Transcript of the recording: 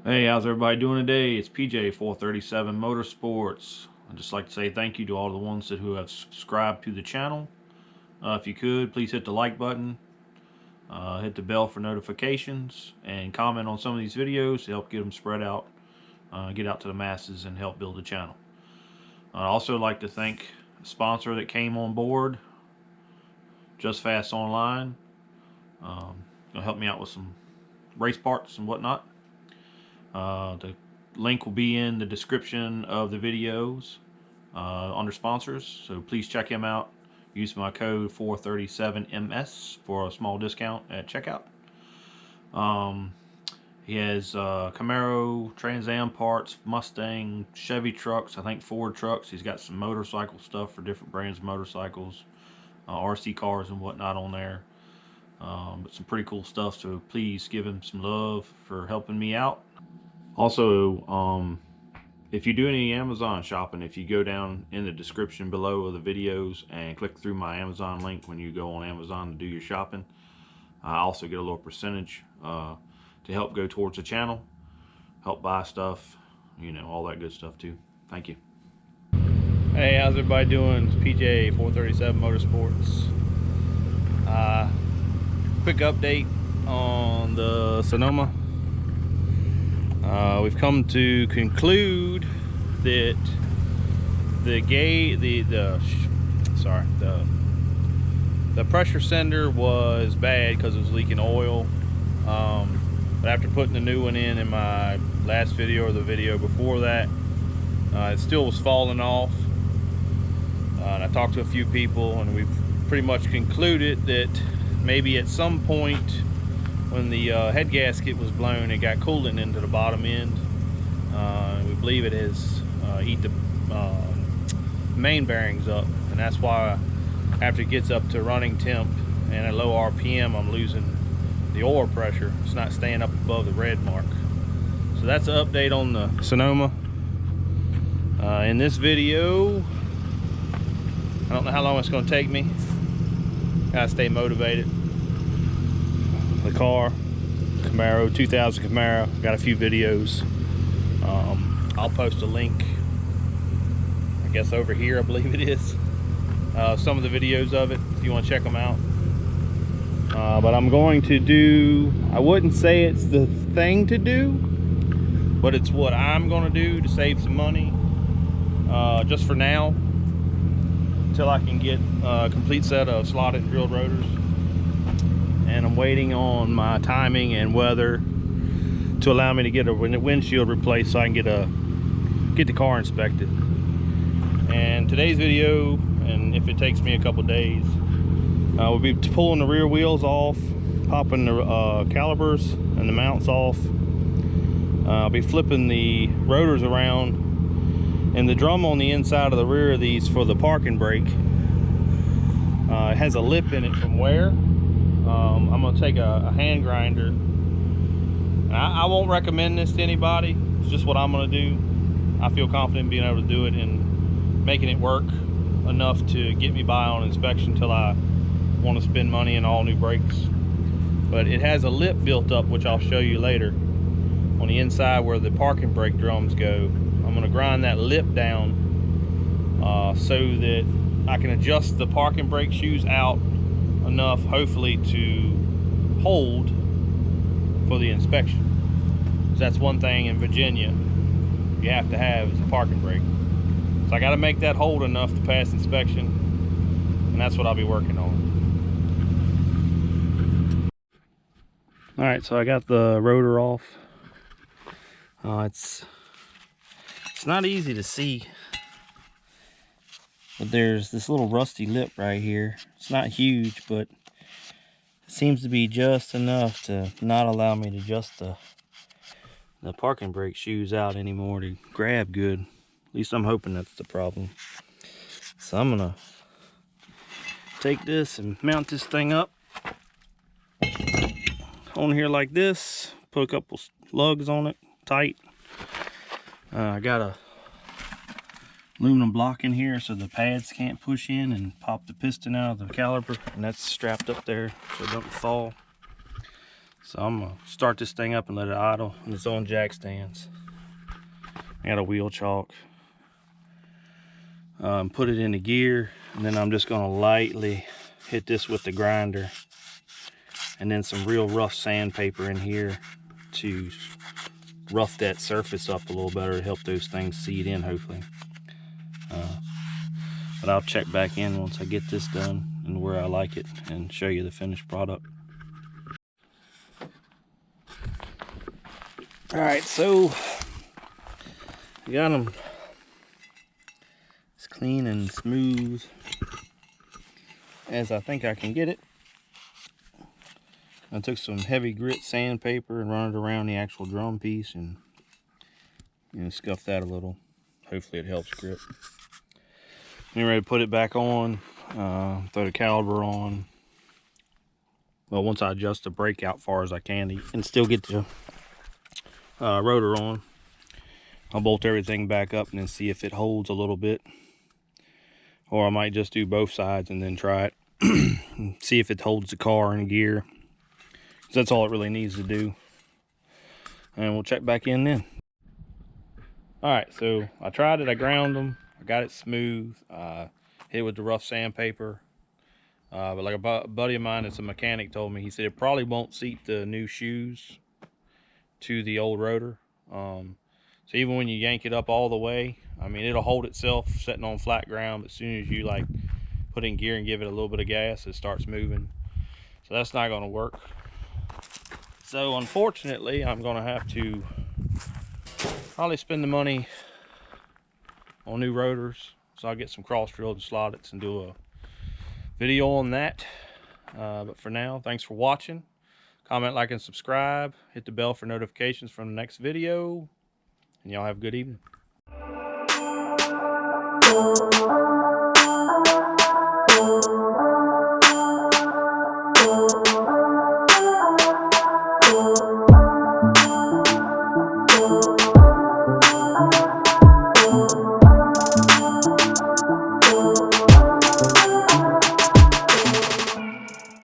Hey, how's everybody doing today? It's PJ 437 Motorsports. I'd just like to say thank you to all the ones who have subscribed to the channel. If you could, please hit the like button, hit the bell for notifications, and comment on some of these videos to help get them spread out, get out to the masses, and help build the channel. I'd also like to thank a sponsor that came on board, Just Fast Online. Gonna help me out with some race parts and whatnot. The link will be in the description of the videos under sponsors, so please check him out. Use my code 437MS for a small discount at checkout. He has Camaro, Trans Am parts, Mustang, Chevy trucks, I think Ford trucks. He's got some motorcycle stuff for different brands of motorcycles, RC cars and whatnot on there. But some pretty cool stuff, so please give him some love for helping me out. Also, if you do any Amazon shopping, if you go down in the description below of the videos and click through my Amazon link when you go on Amazon to do your shopping, I also get a little percentage to help go towards the channel, help buy stuff, you know, all that good stuff too. Thank you. Hey, how's everybody doing? It's PJ 437 Motorsports. Quick update on the Sonoma. We've come to conclude that the pressure sender was bad because it was leaking oil. But after putting the new one in my last video or the video before that, it still was falling off. And I talked to a few people, and we've pretty much concluded that maybe at some point when the head gasket was blown, it got coolant into the bottom end. We believe it has eat the main bearings up, and that's why after it gets up to running temp and at low RPM, I'm losing the oil pressure. It's not staying up above the red mark. So that's an update on the Sonoma. In this video, I don't know how long it's going to take me. Gotta stay motivated. The car, Camaro, 2000 Camaro, got a few videos. I'll post a link, I guess over here, I believe it is, some of the videos of it if you want to check them out. But I'm going to do, I wouldn't say it's the thing to do, but it's what I'm going to do to save some money, just for now, until I can get a complete set of slotted and drilled rotors. And I'm waiting on my timing and weather to allow me to get a windshield replaced so I can get the car inspected. And today's video, and if it takes me a couple days, we'll be pulling the rear wheels off, popping the calipers and the mounts off. I'll be flipping the rotors around, and the drum on the inside of the rear of these for the parking brake, it has a lip in it from wear. I'm going to take a hand grinder. I won't recommend this to anybody. It's just what I'm going to do. I feel confident in being able to do it and making it work enough to get me by on inspection until I want to spend money in all new brakes. But it has a lip built up, which I'll show you later, on the inside where the parking brake drums go. I'm going to grind that lip down so that I can adjust the parking brake shoes out enough, hopefully, to hold for the inspection. So that's one thing in Virginia you have to have is a parking brake. So I got to make that hold enough to pass inspection, and that's what I'll be working on. All right, so I got the rotor off. It's not easy to see, but there's this little rusty lip right here. It's not huge, but it seems to be just enough to not allow me to adjust the parking brake shoes out anymore to grab good. At least I'm hoping that's the problem. So I'm gonna take this and mount this thing up on here like this, put a couple lugs on it tight. I got a aluminum block in here so the pads can't push in and pop the piston out of the caliper, and that's strapped up there so it doesn't fall. So I'm gonna start this thing up and let it idle, and it's on jack stands. I got a wheel chalk. Put it into gear, and then I'm just gonna lightly hit this with the grinder, and then some real rough sandpaper in here to rough that surface up a little better to help those things seed in, hopefully. But I'll check back in once I get this done and where I like it and show you the finished product. All right, so I got them as clean and smooth as I think I can get it. I took some heavy grit sandpaper and run it around the actual drum piece and scuff that a little. Hopefully it helps grip. Getting ready to put it back on, throw the caliper on. Well, once I adjust the brake out far as I can and still get the rotor on, I'll bolt everything back up and then see if it holds a little bit. Or I might just do both sides and then try it. And see if it holds the car in gear. That's all it really needs to do. And we'll check back in then. Alright, so I tried it, I ground them, I got it smooth, hit it with the rough sandpaper. But like a buddy of mine that's a mechanic told me, he said it probably won't seat the new shoes to the old rotor. So even when you yank it up all the way, I mean, it'll hold itself sitting on flat ground, but as soon as you like put in gear and give it a little bit of gas, it starts moving. So that's not gonna work. So unfortunately, I'm gonna have to probably spend the money on new rotors. So I'll get some cross drilled and slot-its and do a video on that. But for now, thanks for watching. Comment, like, and subscribe. Hit the bell for notifications from the next video. And y'all have a good evening.